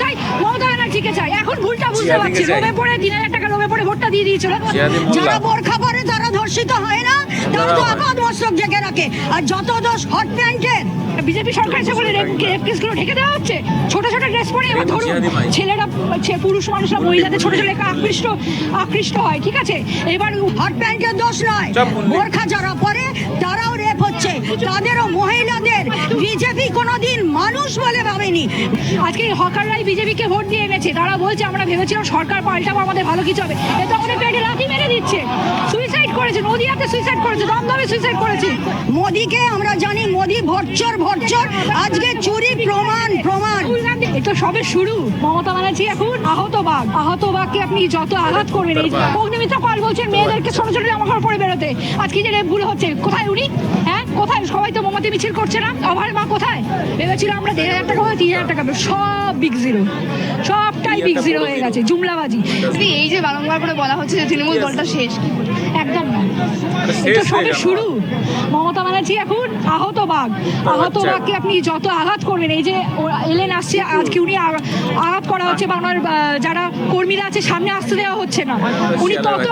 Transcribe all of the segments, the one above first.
চাই, মমতা ব্যানার্জিকে চাই। এখন ভুলটা বুঝতে পারছি, লোভে পড়ে 3,000 টাকা লোভে পড়ে ভোটটা দিয়ে দিয়েছিল। যারা বোরখা পরে তারা ধর্ষিত হয় না, তারা তো আপাত মস্তক ঢেকে রাখে। আর যত দোষ হট প্যান্টের, বিজেপি সরকার এসে বলে রেপ কেসগুলো ঢেকে দেওয়া হচ্ছে। ছোট ছোট ড্রেস পরে এবার ধরুন ছেলেরা, পুরুষ মানুষরা মহিলাদের ছোট ছোট আকৃষ্ট হয়, ঠিক আছে? এবার হট প্যান্টের দোষ নয়, বোরখা যারা পরে তারাও রেপ হচ্ছে, তাদেরও মহিলাদের বিজেপি কোনোদিন মানুষ বলে ভাবেনি। আজকে হকাররাই বিজেপিকে ভোট দিয়ে এনেছে, তারা বলছে আমরা ভেবেছিলাম সরকার পাল্টাবো, আমাদের ভালো কিছু হবে। এটা আমাদের পেটে লাথি মেরে দিচ্ছে। সুইসাইড করেছে, নদিয়াতে সুইসাইড করেছে, দমদমে সুইসাইড করেছে। মোদিকে আমরা জানি, মোদি ভোটচোর ভোটচোর, আজকে চুরি প্রমাণ। এটা সবে শুরু। মমতা ব্যানার্জি এখন আহত বাঘকে আপনি যত আঘাত করবেন। এই অগ্নিমিত্রা পাল বলছেন মেয়েদেরকে ছোট ছোট জামা কাপড় পরে বেরোতে। আজকে যে রেপগুলো হচ্ছে, কোথায় উনি? হ্যাঁ, কোথায়? সবাই তো মোমবাতি মিছিল করছে না? আমার মা কোথায়? ভেবেছিল আমরা 1,500 টাকা হবে, 3,000 টাকা হবে, সব বিগ জিরো, সবটাই বিগ জিরো হয়ে গেছে, জুমলাবাজি। এই যে বারংবার করে বলা হচ্ছে যে তৃণমূল দলটা শেষ, একদম না, এটা সবে শুরু। মমতা ব্যানার্জি এখন আহত বাঘকে আপনি যত আঘাত করবেন, এই যে এলেন আসছে আজকে, উনি আঘাত করা হচ্ছে বা ওনার যারা কর্মীরা আছে সামনে আসতে দেওয়া হচ্ছে না। উনি তত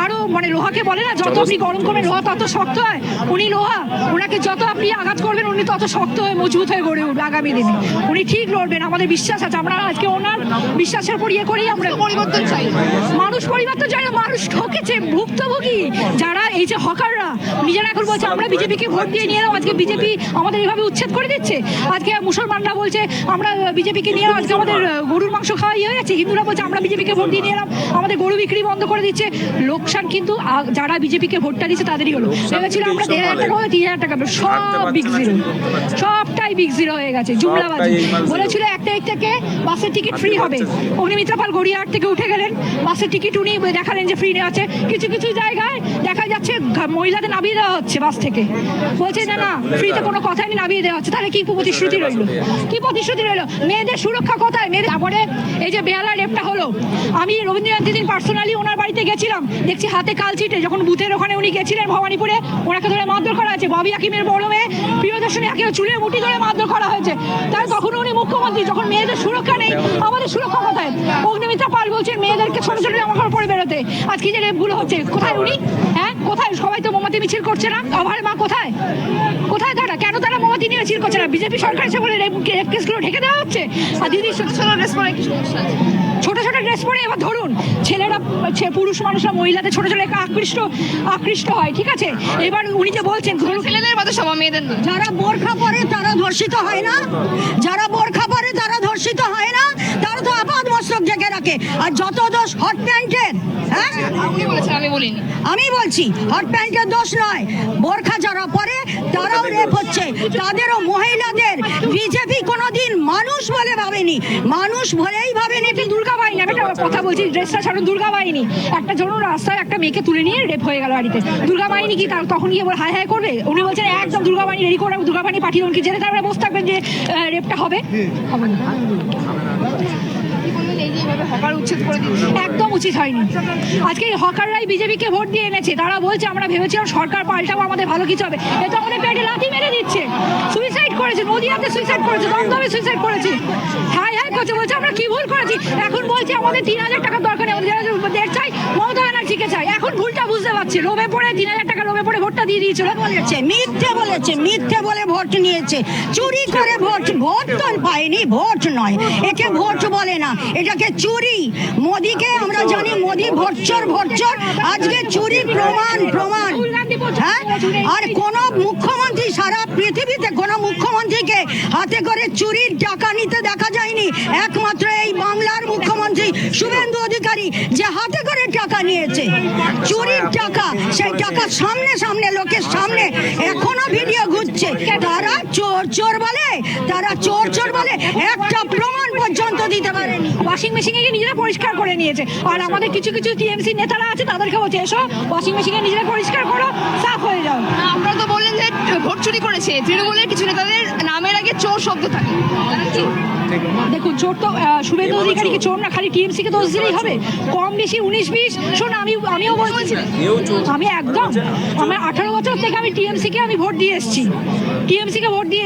আরো মানে লোহাকে বলে না, যত আপনি গরম করবেন লোহা তত শক্ত হয়। উনি লোহা, ওনাকে যত আপনি আঘাত করবেন উনি তত শক্ত হয়ে মজবুত হয়ে গড়ে উঠবে আগামী দিনে। উনি ঠিক লড়বেন, আমাদের বিশ্বাস আছে। আমরা আজকে ওনার বিশ্বাসের উপর ইয়ে করেই আমরা পরিবর্তন চাই। মানুষ পরিবর্তন চাই না, মানুষ ঠকেছে, ভুক্তভোগী যারা, এই যে হকাররা নিজেরা এখন বলছে আমরা বিজেপিকে ভোট দিয়ে নিয়ে এলাম, আজকে বিজেপি আমাদের এইভাবে উচ্ছেদ করে দিচ্ছে। আজকে মুসলমানরা বলছে আমরা বিজেপিকে নিয়ে আজকে আমাদের গরুর মাংস খাওয়া হয়ে যাচ্ছে। হিন্দুরা বলছে আমরা বিজেপিকে ভোট দিয়ে নিয়ে এলাম, আমাদের গরু বিক্রি বন্ধ করে দিচ্ছে। লোকসান কিন্তু যারা বিজেপিকে ভোটটা দিচ্ছে তাদেরই হলো। ভেবেছিল আমরা 1,500 টাকা হবে, 3,000 টাকা হবে, সব বিগ জিরো, সবটাই বিগ জিরো হয়ে গেছে, জুমলাবাজি। বলেছিল 1 তারিখ থেকে বাসের টিকিট ফ্রি হবে। অগ্নিমিত্রা পাল গড়িয়াহাট থেকে উঠে গেলেন, বাসের টিকিট উনি দেখালেন যে ফ্রি আছে। কিছু কিছু জায়গায় দেখা যাচ্ছে মহিলাদের নামিয়ে দেওয়া হচ্ছে বাস থেকে, বলছে না না ফ্রিতে কোনো কথাই নেই, নামিয়ে দেওয়া হচ্ছে। তাহলে কি প্রতিশ্রুতি রইলো? মেয়েদের সুরক্ষা কোথায়? তারপরে এই যে বেহালা রেপটা হলো, আমি রবীন্দ্রনাথ দিন পার্সোনালি ওনার বাড়িতে গেছিলাম, দেখছি হাতে কালচিটে। যখন বুথের ওখানে উনি গেছিলেন ভবানীপুরে, ওনাকে ধরে মারধর করা হয়েছে। ববি হাকিমের বড় মেয়ে প্রিয়দর্শনী একেবারে চুলের মুঠি ধরে মারধর করা হয়েছে। তাই তখন উনি মুখ্যমন্ত্রী, যখন মেয়েদের সুরক্ষা নেই, আমাদের সুরক্ষা কোথায়? অগ্নিমিত্রা পাল বলছেন মেয়েদেরকে ছোট ছোট জামা কাপড় পরে বেরোতে। আজকে যে রেপগুলো হচ্ছে, কোথায় উনি? হ্যাঁ, কোথায়? সবাই তো মোমবাতি মিছিল করছে না? আমার মা কোথায়? তারা কেন তারা মোমবাতি নিয়ে মিছিল করছে না? বিজেপি সরকার এসে বলে রেপ কেসগুলো ঢেকে দেওয়া হচ্ছে। আর দিদি ছোট ছোট ড্রেস পরে কি সমস্যা আছে? ছোট ছোট ড্রেস পরে এবার ধরুন ছেলেরা, পুরুষ মানুষরা মহিলাদের ছোট ছোট আকৃষ্ট হয়, ঠিক আছে? এবার উনি যে বলছেন ছেলেদের মতো সব মেয়েদের, যারা বোরখা পরে তারা ধর্ষিত হয় না, যারা বোরখা পরে তারা ধর্ষিত হয় না, তারা তো আপাত মস্তক ঢেকে রাখে। আর যত দোষ হট প্যান্টের, হ্যাঁ আপনি বলেছেন, আমি বলিনি। আমি বলছি হট প্যান্টের দোষ নয়, বোরখা যারা পরে তারাও রেপ হচ্ছে, তাদেরও মহিলাদের বিজেপি কোনোদিন মানুষ বলে ভাবেনি, মানুষ বলেই ভাবেনি। দুর্গা বাহিনী, আমি একটা কথা বলছি, ড্রেসটা ছাড়ুন, দুর্গা বাহিনী একটা ধরুন রাস্তায় একটা মেয়েকে তুলে নিয়ে রেপ হয়ে গেল বাড়িতে, দুর্গা বাহিনী কি তখন গিয়ে হাই হাই করবে? উনি বলছেন একদম দুর্গা বাহিনী রেডি করে, দুর্গা বাহিনী পাঠিয়ে উনকি জেলে তারপরে বসে থাকবেন যে রেপটা হবে না। একদম উচিত হয়নি। আজকে হকাররাই বিজেপিকে ভোট দিয়ে এনেছে, তারা বলছে আমরা ভেবেছিলাম সরকার পাল্টাবো, আমাদের ভালো কিছু হবে। এটা আমাদের পেটে লাথি মেরে দিচ্ছে। সুইসাইড করেছে, নদিয়াতে সুইসাইড করেছে, দমদমে সুইসাইড করেছে, হাই হাই করছে, বলছে আমরা কি ভুল করেছি। এখন বলছে আমাদের 3,000 টাকার দরকার নেই, আমাদের চাই, মমতা ব্যানার্জিকে চাই। এখন ভুলটা বুঝতে পারছে, লোভে পড়ে 3,000 টাকা লোভে পড়ে ভোটটা দিয়ে দিয়েছিল। মিথ্যে বলে ভোট নিয়েছে, চুরি করে ভোট তো পায়নি, ভোট নয়, একে ভোট বলে না, এটাকে চুরি। মোদিকে আমরা জানি, মোদি ভোটচোর, আজকে চুরি প্রমাণ। হ্যাঁ, আর কোন মুখ্যমন্ত্রী সারা পৃথিবীতে কোন মুখ্যমন্ত্রীকে হাতে করে চুরির টাকা নিতে দেখা যায়নি। একমাত্র এই বাংলার মুখ্যমন্ত্রী শুভেন্দু অধিকারী যে হাতে করে টাকা নিয়েছে, চুরির টাকা, সেই টাকা সামনে লোকের সামনে এখনো ভিডিও ঘুরছে। তারা চোর বলে, একটা প্রমাণ পর্যন্ত দিতে পারেনি। ওয়াশিং মেশিনে নিজেরা পরিষ্কার করে নিয়েছে। আর আমাদের কিছু কিছু টিএমসি নেতারা আছে, তাদেরকে বলছে এসো ওয়াশিং মেশিনে নিজেরা পরিষ্কার করো, সাফ হয়ে যাও। আপনারা তো বললেন যে ভোট চুরি করেছে, তৃণমূলের কিছু নেতাদের নামের আগে চোর শব্দ থাকে, তারা কি? দেখুন, চোর তো শুভেন্দু অধিকারীকে চোর না, খালি টিএমসি কে দোষ দিলেই হবে? কম বেশি 19-20, শোন আমিও বলছি, আমি একদম আমার 18 বছর থেকে আমি টিএমসি কে আমি ভোট দিয়ে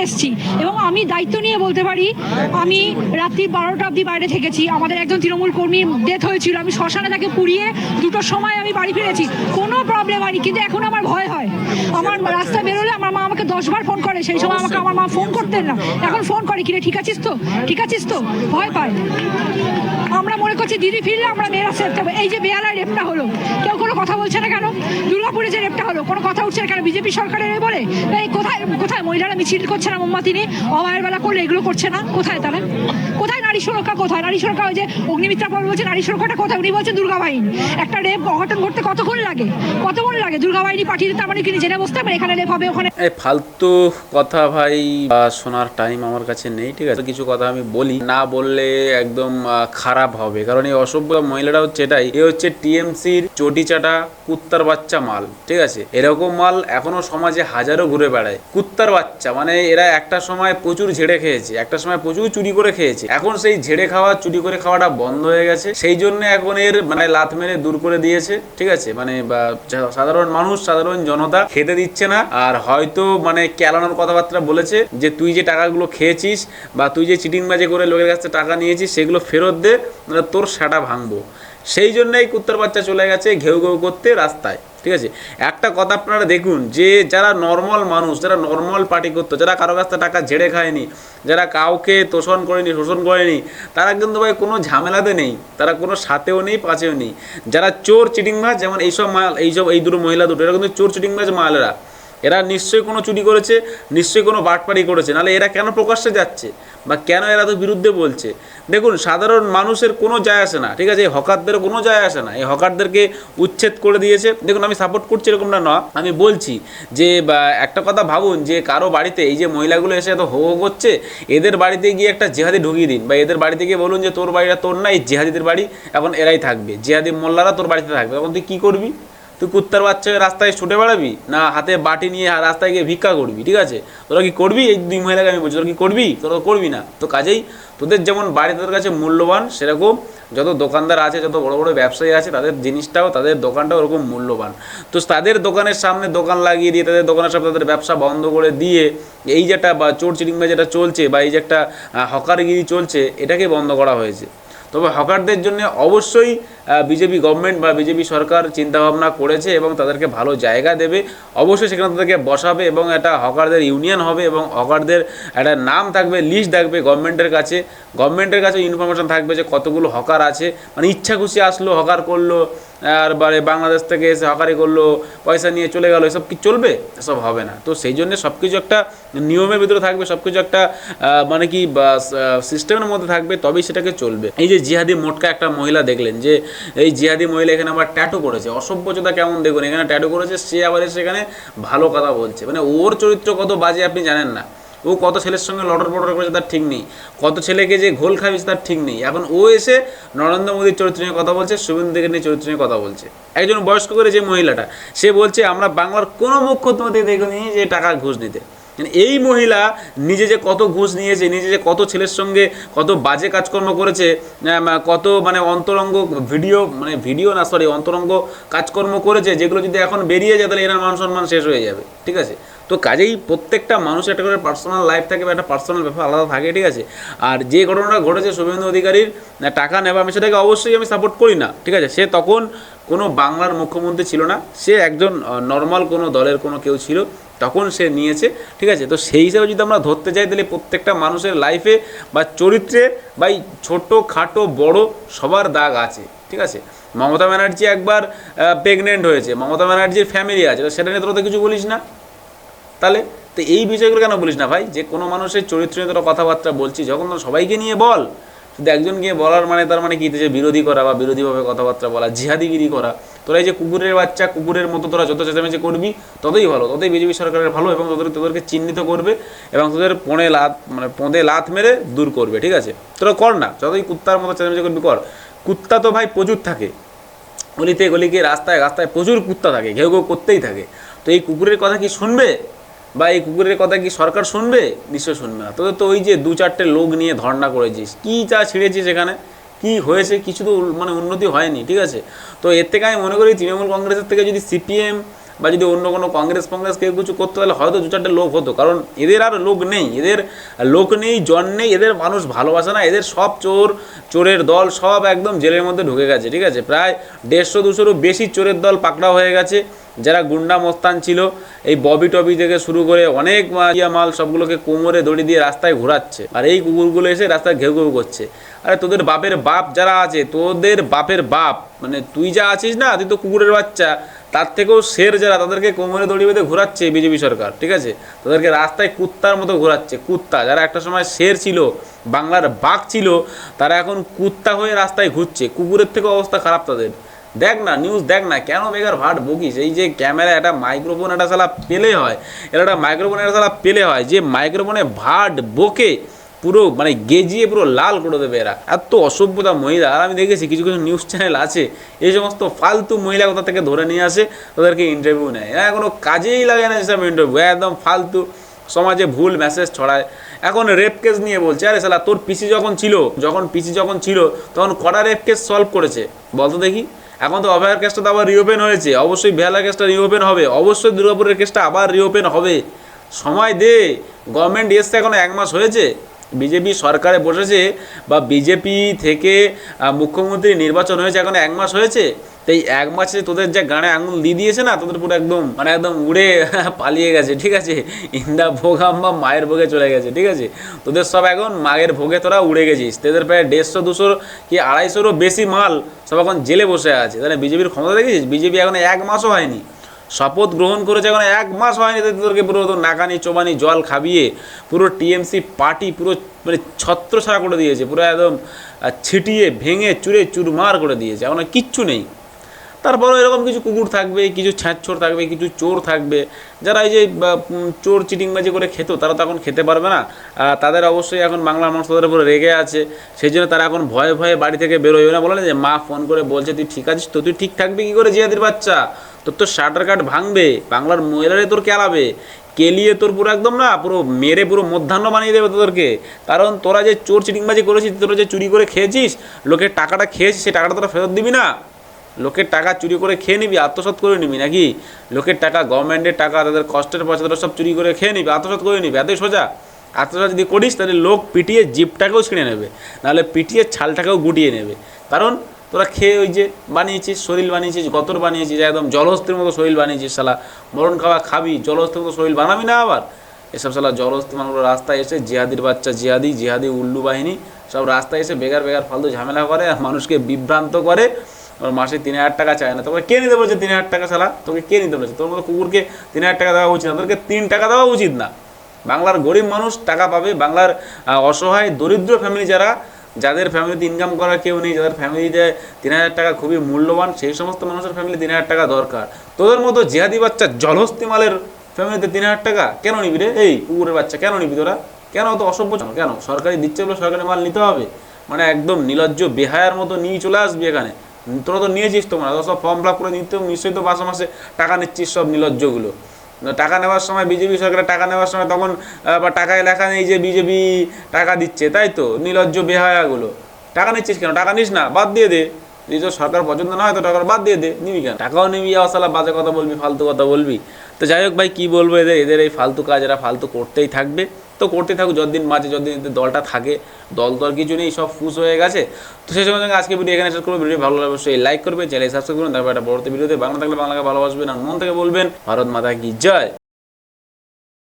এসেছি, এবং আমি দায়িত্ব নিয়ে বলতে পারি, আমি রাত্রি 12টা অবধি বাইরে থেকেছি। আমাদের একজন তৃণমূল কর্মী ডেথ হয়েছিল, আমি শ্মশানে তাকে পুড়িয়ে 2টোর সময় আমি বাড়ি ফিরেছি, কোনো প্রবলেম হয়নি। কিন্তু এখন আমার ভয় হয়, আমার রাস্তায় বেরোলে আমার মা আমাকে 10 বার ফোন করে, সেই সময় আমাকে আমার মা ফোন করতেন না, এখন ফোন করে, কিরে ঠিক আছিস তো, ভয় পায়। আমরা মনে করছি দিদি ফিরলে আমরা মেয়েরা সেফ থাকবো। এই যে বেহালায় রেপটা হলো, কেউ কোনো কথা বলছে না কেন? দুর্গাপুরে যে রেপটা হলো, কোনো কথা উঠছে না কেন? বিজেপি সরকারের বলে এই কোথায় মহিলারা মিছিল করছে না, মোমবাতি নিয়ে অবায়ের বেলা করলে এগুলো করছে না? কোথায় তারা? কোথায় নারী সুরক্ষা? কোথায় নারী সুরক্ষা? ওই যে অগ্নিমিত্রা পর বলছে নারী সুরক্ষাটা কোথায়? উনি বলছে দুর্গা বাহিনী। একটা রেপ অঘটন ঘটতে কতক্ষণ লাগে? দুর্গা বাহিনী পাঠিয়ে দিতে মানে কিনে জেনে বসতে হবে এখানে রেপ হবে ওখানে। এই ফালতু কথা ভাই শোনার টাইম আমার কাছে নেই, ঠিক আছে? কিছু কথা আমি বলি, না বললে একদম খারাপ হবে, কারণ এই অসভ্য মহিলাটা হচ্ছে এটাই, এ হচ্ছে টিএমসির চটি চাটা কুত্তার বাচ্চা মাল, ঠিক আছে? এরকম মাল এখনো সমাজে হাজারো ঘুরে বেড়ায়, কুত্তার বাচ্চা। মানে এরা একটা সময় প্রচুর ঝেড়ে খেয়েছে, একটা সময় প্রচুর চুরি করে খেয়েছে, এখন সেই ঝেড়ে খাওয়া চুরি করে খাওয়াটা বন্ধ হয়ে গেছে, সেই জন্য এখন এর মানে লাত মেরে দূর করে দিয়েছে, ঠিক আছে? মানে সাধারণ মানুষ, সাধারণ জনতা খেতে দিচ্ছে না। আর হয়তো মানে কেলানোর কথাবার্তা বলেছে যে তুই যে টাকাগুলো খেয়েছিস বা তুই যে চিটিংবাজি করে লোকের কাছ থেকে টাকা নিয়েছিস সেগুলো ফেরত দে, মানে তোর সেটা ভাঙবো। সেই জন্যই কুত্তার বাচ্চা চলে গেছে ঘেউ ঘেউ করতে রাস্তায়, ঠিক আছে? একটা কথা আপনারা দেখুন, যে যারা নর্মাল মানুষ, যারা নর্মাল পার্টি করতো, যারা কারো কাছ থেকে টাকা ঝেড়ে খায়নি, যারা কাউকে তোষণ করেনি, শোষণ করেনি, তারা কিন্তু ভাই কোনো ঝামেলাতে নেই, তারা কোনো সাথেও নেই, পাশেও নেই। যারা চোর চিটিংবাজ, যেমন এই দুটো মহিলা দুটো, এরা কিন্তু চোর চিটিংবাজ মালেরা, এরা নিশ্চয়ই কোনো চুরি করেছে, নিশ্চয়ই কোনো বাটপাড়ি করেছে, নাহলে এরা কেন প্রকাশ্যে যাচ্ছে বা কেন এরা তো বিরুদ্ধে বলছে? দেখুন, সাধারণ মানুষের কোনো যায় আসে না, ঠিক আছে? এই হকারদের কোনো যায় আসে না, এই হকারদেরকে উচ্ছেদ করে দিয়েছে। দেখুন, আমি সাপোর্ট করছি এরকমটা না, আমি বলছি যে একটা কথা ভাবুন, যে কারো বাড়িতে এই যে মহিলাগুলো এসে এত হো করছে, এদের বাড়িতে গিয়ে একটা জেহাদি ঢুকিয়ে দিন, বা এদের বাড়িতে গিয়ে বলুন যে তোর বাড়িটা তোর না, এই জেহাদিদের বাড়ি, এখন এরাই থাকবে, জেহাদি মোল্লারা তোর বাড়িতে থাকবে, তখন তুই কী করবি? তুই কুত্তার বাচ্চা রাস্তায় ছুটে বেড়াবি, না হাতে বাটি নিয়ে রাস্তায় গিয়ে ভিক্ষা করবি? ঠিক আছে, তোরা কি করবি? এই দুই মহিলাকে আমি বলছি, তোরা কি করবি? তোরা তো করবি না। তো কাজেই তোদের যেমন বাড়ি তোদের কাছে মূল্যবান, সেরকম যত দোকানদার আছে, যত বড় বড় ব্যবসায়ী আছে, তাদের জিনিসটাও, তাদের দোকানটাও ওরকম মূল্যবান। তো তাদের দোকানের সামনে দোকান লাগিয়ে দিয়ে, তাদের দোকানের সামনে তাদের ব্যবসা বন্ধ করে দিয়ে, এই যেটা বা চোর চিটিংবাজি যেটা চলছে, বা এই যে একটা হকারগিরি চলছে, এটাকে বন্ধ করা হয়েছে। তবে হকারদের জন্য অবশ্যই বিজেপি গভর্নমেন্ট বা বিজেপি সরকার চিন্তাভাবনা করেছে এবং তাদেরকে ভালো জায়গা দেবে, অবশ্যই সেখানে তাদেরকে বসাবে এবং একটা হকারদের ইউনিয়ন হবে এবং হকারদের একটা নাম থাকবে, লিস্ট থাকবে গভর্নমেন্টের কাছে ইনফরমেশন থাকবে যে কতগুলো হকার আছে। মানে ইচ্ছা খুশি আসলো, হকার করলো, আর বাংলাদেশ থেকে এসে হকারি করলো, পয়সা নিয়ে চলে গেলো, এসব কি চলবে? এসব হবে না। তো সেই জন্য সব কিছু একটা নিয়মের ভিতরে থাকবে, সব কিছু একটা মানে কি সিস্টেমের মধ্যে থাকবে, তবেই সেটাকে চলবে। এই যে জিহাদি মোটকা একটা মহিলা দেখলেন, যে এই জিহাদি মহিলা এখানে আবার ট্যাটু করেছে, অসভ্যতা কেমন দেখুন, এখানে ট্যাটু করেছে, সে আবার সেখানে ভালো কথা বলছে। মানে ওর চরিত্র কত বাজে আপনি জানেন না, ও কত ছেলের সঙ্গে লটর পটর করেছে তার ঠিক নেই, কত ছেলেকে যে ঘোল খাইছে তার ঠিক নেই। এখন ও এসে নরেন্দ্র মোদীর চরিত্র নিয়ে কথা বলছে, শুভেন্দু অধিকারীর চরিত্র নিয়ে কথা বলছে। একজন বয়স্ক করে যে মহিলাটা, সে বলছে আমরা বাংলার কোনো মুখ্যমন্ত্রী দেখিনি যে টাকা ঘুষ দিতে। এই মহিলা নিজে যে কত ঘুষ নিয়েছে, নিজে যে কত ছেলের সঙ্গে কত বাজে কাজকর্ম করেছে, কত মানে অন্তরঙ্গ অন্তরঙ্গ কাজকর্ম করেছে, যেগুলো যদি এখন বেরিয়ে যায় তাহলে এনার মান সম্মান শেষ হয়ে যাবে, ঠিক আছে? তো কাজেই প্রত্যেকটা মানুষের একটা করে পার্সোনাল লাইফ থাকে বা একটা পার্সোনাল ব্যাপার আলাদা থাকে, ঠিক আছে? আর যে ঘটনাটা ঘটেছে শুভেন্দু অধিকারীর টাকা নেওয়া, আমি সেটাকে অবশ্যই আমি সাপোর্ট করি না, ঠিক আছে? সে তখন কোনো বাংলার মুখ্যমন্ত্রী ছিল না, সে একজন নর্মাল কোনো দলের কোনো কেউ ছিল, তখন সে নিয়েছে, ঠিক আছে? তো সেই হিসাবে যদি আমরা ধরতে যাই, তাহলে প্রত্যেকটা মানুষের লাইফে বা চরিত্রে বা ছোটো খাটো বড় সবার দাগ আছে, ঠিক আছে? মমতা ব্যানার্জি একবার প্রেগনেন্ট হয়েছে, মমতা ব্যানার্জির ফ্যামিলি আছে, তো সেটা নিয়ে তোরা তো কিছু বলিস না, তাহলে তো এই বিষয়গুলো কেন বলিস না ভাই? যে কোনো মানুষের চরিত্র নিয়ে তোরা কথাবার্তা বলছিস, যখন তোরা সবাইকে নিয়ে বল, শুধু একজন গিয়ে বলার মানে তার মানে কি, যে বিরোধী করা বা বিরোধীভাবে কথাবার্তা বলা, জিহাদিগিরি করা। তোরা এই যে কুকুরের বাচ্চা, কুকুরের মতো তোরা যত চেঁচামেচি করবি ততই ভালো, ততই বিজেপি সরকারের ভালো, এবং তোদেরকে চিহ্নিত করবে এবং তোদের পোঁদে লাত মেরে দূর করবে, ঠিক আছে? তোরা কর না, যতই কুত্তার মতো চেঁচামেচি করবি কর। কুত্তা তো ভাই প্রচুর থাকে, গলিতে গলিকে রাস্তায় রাস্তায় প্রচুর কুত্তা থাকে, ঘেউ ঘেউ করতেই থাকে। তো এই কুকুরের কথা কি শুনবে, বা এই কুকুরের কথা কি সরকার শুনবে? নিশ্চয় শুনবে না। তোদের তো ওই যে 2-4টে লোক নিয়ে ধর্ণা করেছিস, কী চা ছিঁড়েছিস এখানে, কি হয়েছে? কিছু তো মানে উন্নতি হয়নি, ঠিক আছে? তো এর থেকে আমি মনে করি তৃণমূল কংগ্রেসের থেকে যদি সিপিএম বা যদি অন্য কোনো কংগ্রেস কেউ কিছু করতে হলে হয়তো 2-4টে লোক হতো, কারণ এদের আর লোক নেই, এদের লোক নেই, জন নেই, এদের মানুষ ভালোবাসে না, এদের সব চোরের দল সব একদম জেলের মধ্যে ঢুকে গেছে, ঠিক আছে? প্রায় 150-200-রও বেশি চোরের দল পাকড়াও হয়ে গেছে, যারা গুন্ডা মস্তান ছিল, এই ববি টবি থেকে শুরু করে অনেক মাল সবগুলোকে কোমরে দড়ি দিয়ে রাস্তায় ঘোরাচ্ছে, আর এই কুকুরগুলো এসে রাস্তায় ঘেউ ঘেউ করছে। আরে তোদের বাপের বাপ যারা আছে, তোদের বাপের বাপ মানে তুই যা আছিস না, তুই তো কুকুরের বাচ্চা, তার থেকেও শের যারা, তাদেরকে কোমরে দড়ি বেঁধে ঘোরাচ্ছে বিজেপি সরকার, ঠিক আছে? তাদেরকে রাস্তায় কুত্তার মতো ঘোরাচ্ছে। কুত্তা যারা একটা সময় শের ছিল, বাংলার বাঘ ছিল, তারা এখন কুত্তা হয়ে রাস্তায় ঘুরছে। কুকুরের থেকে অবস্থা খারাপ তাদের। দেখ না নিউজ, দেখ না, কেন বেকার ভাট বকিস? এই যে ক্যামেরা, একটা মাইক্রোফোন একটা শালা পেলে হয়, এর একটা মাইক্রোফোন একটা শালা পেলে হয়, যে মাইক্রোফোনে ভাট বকে পুরো মানে গেজিয়ে পুরো লাল করে দেবে এরা। এত অসভ্যতা মহিলা। আর আমি দেখেছি কিছু কিছু নিউজ চ্যানেল আছে, এই সমস্ত ফালতু মহিলা কোথা থেকে ধরে নিয়ে আসে, তাদেরকে ইন্টারভিউ নেয়। এরা কোনো কাজেই লাগে না এসব ইন্টারভিউ, একদম ফালতু, সমাজে ভুল মেসেজ ছড়ায়। এখন রেপ কেস নিয়ে বলছে, আরে শালা তোর পিসি যখন ছিল তখন কটা রেপ কেস সলভ করেছে বলতো দেখি? এখন তো অভয়ার কেসটা তো আবার রিওপেন হয়েছে, অবশ্যই বেহালার কেসটা রিওপেন হবে, অবশ্যই দুর্গাপুরের কেসটা আবার রিওপেন হবে। সময় দে, গভর্নমেন্ট এসছে এখনো 1 মাস হয়েছে, বিজেপি সরকারে বসেছে বা বিজেপি থেকে মুখ্যমন্ত্রী নির্বাচন হয়েছে এখনো 1 মাস হয়েছে। তো এই 1 মাসে তোদের যে গানে আঙুল দিয়ে দিয়েছে না, তোদের পুরো একদম মানে একদম উড়ে পালিয়ে গেছে, ঠিক আছে? ইন্দা ভোগাম বা মায়ের ভোগে চলে গেছে, ঠিক আছে? তোদের সব এখন মায়ের ভোগে তোরা উড়ে গেছিস। তোদের প্রায় 150-200 কি 250-রও বেশি মাল সব এখন জেলে বসে আছে। তাহলে বিজেপির ক্ষমতা দেখেছিস? বিজেপি এখন 1 মাসও হয়নি, শপথ গ্রহণ করেছে, এখন 1 মাস হয়নি, তোদেরকে পুরো নাকানি চোবানি জল খাবিয়ে পুরো টিএমসি পার্টি পুরো মানে ছত্রছাড়া করে দিয়েছে, পুরো একদম ছিটিয়ে ভেঙে চুরে চুরমার করে দিয়েছে, এখন কিচ্ছু নেই। তারপরেও এরকম কিছু কুকুর থাকবে, কিছু ছ্যাঁচোর থাকবে, কিছু চোর থাকবে, যারা এই যে চোর চিটিংবাজি করে খেত, তারা তো এখন খেতে পারবে না। তাদের অবশ্যই এখন বাংলার মানুষ তাদের উপরে রেগে আছে, সেই জন্য তারা এখন ভয়ে ভয়ে বাড়ি থেকে বেরোয় না। বলে না যে মা ফোন করে বলছে তুই ঠিক আছিস তো? তুই ঠিক থাকবি কী করে জিয়াদির বাচ্চা? তোর তো শাটার কাট ভাঙবে, বাংলার মহিলারে তোর কেলাবে, কেলিয়ে তোর পুরো একদম না পুরো মেরে পুরো মধ্যাহ্ন বানিয়ে দেবে তোদেরকে। কারণ তোরা যে চোর চিটিংবাজি করেছিস, তোরা যে চুরি করে খেয়েছিস, লোকের টাকাটা খেয়েছিস, সেই টাকাটা তোরা ফেরত দিবি না। লোকের টাকা চুরি করে খেয়ে নিবি, আত্মসাৎ করে নিবি নাকি? লোকের টাকা, গভর্নমেন্টের টাকা, তাদের কষ্টের পয়সা তোরা সব চুরি করে খেয়ে নিবি, আত্মসাৎ করে নিবি, এতই সোজা। আত্মসাৎ যদি করিস তাহলে লোক পিটিয়ে জিপটাকেও ছিঁড়ে নেবে, নাহলে পিটিয়ে ছালটাকেও গুটিয়ে নেবে। কারণ তোরা খেয়ে ওই যে বানিয়েছিস, শরীর বানিয়েছিস, গতর বানিয়েছিস, একদম জলহস্তির মতো শরীর বানিয়েছিস। শালা মরণ খাওয়া খাবি, জলহস্তির মতো শরীর বানাবি না আবার? এসব শালা জলহস্তি মানুষগুলো রাস্তায় এসে জিহাদির বাচ্চা, জিহাদি উল্লু বাহিনী সব রাস্তায় এসে বেকার ফালতু ঝামেলা করে, আর মানুষকে বিভ্রান্ত করে। ওর মাসে 3000 টাকা চায় না, তোকে কে নিতে বলেছে 3000 টাকা? শালা তোকে কে নিতে বলেছে? তোর মতো কুকুরকে 3000 টাকা দেওয়া উচিত না, তোদেরকে 3 টাকা দেওয়া উচিত না। বাংলার গরিব মানুষ টাকা পাবে, বাংলার অসহায় দরিদ্র ফ্যামিলি যাদের ফ্যামিলিতে ইনকাম করার কেউ নেই, যাদের ফ্যামিলিতে 3000 টাকা খুবই মূল্যবান, সেই সমস্ত মানুষের ফ্যামিলি 3000 টাকা দরকার। তোদের মতো জিহাদি বাচ্চা জলহস্তি মালের ফ্যামিলিতে 3000 টাকা কেন নিবি রে? এই কুকুরের বাচ্চা কেন নিবি তোরা? কেন অত অসভ্য? কেন সরকারি দিচ্ছে বলে সরকারি মাল নিতে হবে? মানে একদম নির্লজ্জ বেহায়ার মতো নিয়ে চলে আসবি এখানে। তোরা তো নিয়েছিস, তোমরা সব ফর্ম ফিল আপ করে নিতে নিশ্চয়ই তো মাসে টাকা নিচ্ছিস সব নির্লজ্জগুলো। টাকা নেওয়ার সময় বিজেপি সরকারের টাকা নেওয়ার সময় তখন বা টাকায় লেখা নেই যে বিজেপি টাকা দিচ্ছে, তাই তো? নির্লজ্জ বেহায়াগুলো টাকা নিচ্ছিস কেন? টাকা নিস না, বাদ দিয়ে দে। যদি তোর সরকার পছন্দ না হয় তো টাকা বাদ দিয়ে দে, নিবি কেন? টাকাও নিবি, আসলে বাজে কথা বলবি, ফালতু কথা বলবি। তো যাই হোক ভাই, কী বলবো, এদের এই ফালতু কাজ এরা ফালতু করতেই থাকবে। তো করতে থাকুক যতদিন বাঁচে, যতদিন দলটা থাকে। দল কিছু নেই, সব ফুস হয়ে গেছে। তো সেই সঙ্গে আজকে ভিডিও এখানে শেষ করবো। ভিডিও ভালো লাগবে অবশ্যই লাইক করবেন, চ্যানেল সাবস্ক্রাইব করুন। তারপর একটা পরবর্তী ভিডিওতে বাংলা থাকলে বাংলাকে ভালোবাসবেন, আর মন থেকে বলবেন ভারত মাতা কি জয়।